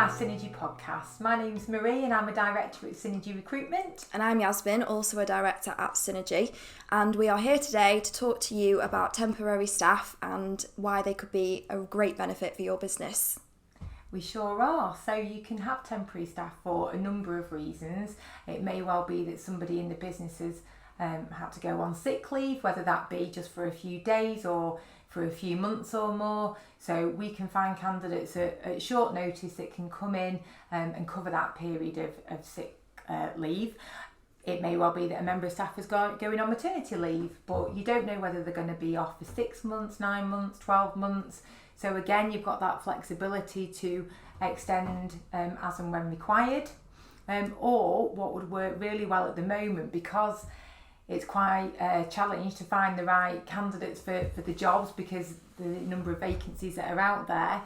our Synergy podcast. My name's Marie and I'm a director at Synergy Recruitment. And I'm Yasmin, also a director at Synergy. And we are here today to talk to you about temporary staff and why they could be a great benefit for your business. We sure are. So you can have temporary staff for a number of reasons. It may well be that somebody in the business has had to go on sick leave, whether that be just for a few days or for a few months or more. So we can find candidates at short notice that can come in and cover that period of sick leave. It may well be that a member of staff is going on maternity leave, but you don't know whether they're going to be off for 6 months, 9 months, 12 months. So again, you've got that flexibility to extend as and when required. Or what would work really well at the moment, because it's quite a challenge to find the right candidates for the jobs because the number of vacancies that are out there.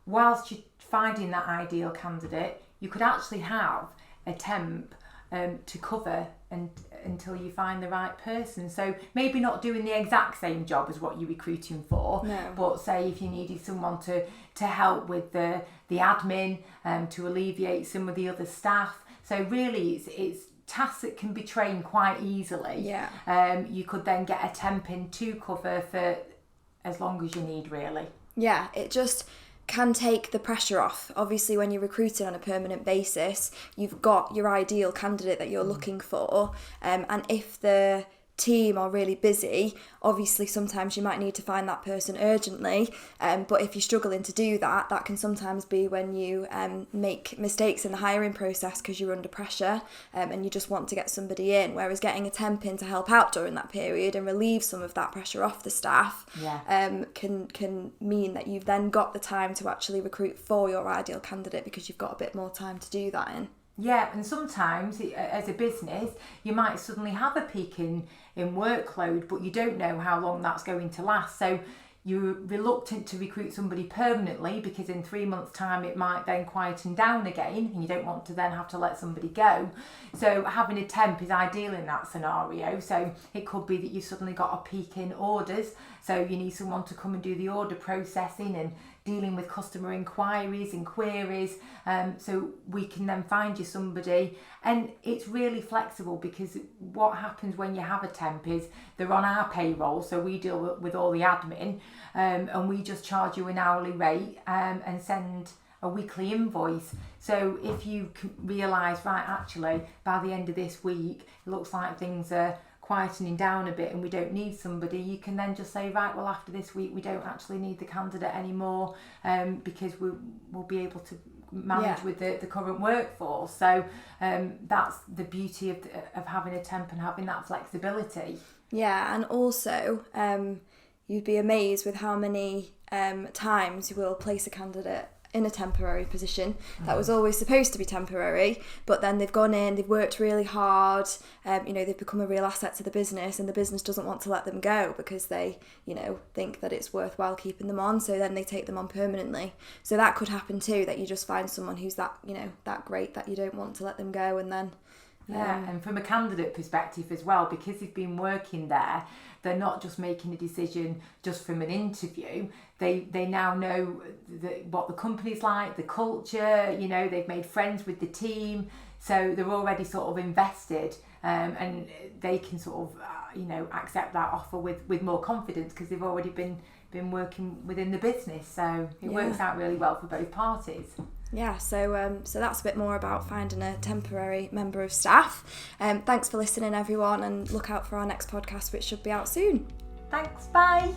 Whilst you're finding that ideal candidate, you could actually have a temp to cover until you find the right person. So maybe not doing the exact same job as what you're recruiting for, no. But say if you needed someone to help with the admin, to alleviate some of the other staff. So really it's tasks that can be trained quite easily. Yeah. You could then get a temp in to cover for as long as you need, really. Yeah, it just can take the pressure off. Obviously, when you're recruiting on a permanent basis, you've got your ideal candidate that you're looking for, and if the team are really busy, obviously sometimes you might need to find that person urgently, but if you're struggling to do that, that can sometimes be when you make mistakes in the hiring process because you're under pressure, and you just want to get somebody in, whereas getting a temp in to help out during that period and relieve some of that pressure off the staff can mean that you've then got the time to actually recruit for your ideal candidate because you've got a bit more time to do that in. Yeah, and sometimes as a business, you might suddenly have a peak in workload, but you don't know how long that's going to last. So you're reluctant to recruit somebody permanently because in 3 months' time it might then quieten down again and you don't want to then have to let somebody go. So having a temp is ideal in that scenario. So it could be that you've suddenly got a peak in orders, so you need someone to come and do the order processing and dealing with customer inquiries and queries, so we can then find you somebody. And it's really flexible because what happens when you have a temp is they're on our payroll, so we deal with all the admin, and we just charge you an hourly rate and send a weekly invoice. So if you realise, right, actually by the end of this week it looks like things are quietening down a bit and we don't need somebody, you can then just say, right, well after this week we don't actually need the candidate anymore, because we'll be able to manage with the current workforce. So that's the beauty of having a temp and having that flexibility. Yeah, and also you'd be amazed with how many times you will place a candidate in a temporary position that was always supposed to be temporary, but then they've gone in, they've worked really hard, they've become a real asset to the business, and the business doesn't want to let them go because they, think that it's worthwhile keeping them on, so then they take them on permanently. So that could happen too, that you just find someone who's that, that great that you don't want to let them go, and then and from a candidate perspective as well, because they've been working there, they're not just making a decision just from an interview. They now know what the company's like, the culture, they've made friends with the team, so they're already sort of invested, and they can sort of accept that offer with more confidence because they've already been working within the business. So it works out really well for both parties. Yeah, so that's a bit more about finding a temporary member of staff. Thanks for listening, everyone, and look out for our next podcast, which should be out soon. Thanks, bye.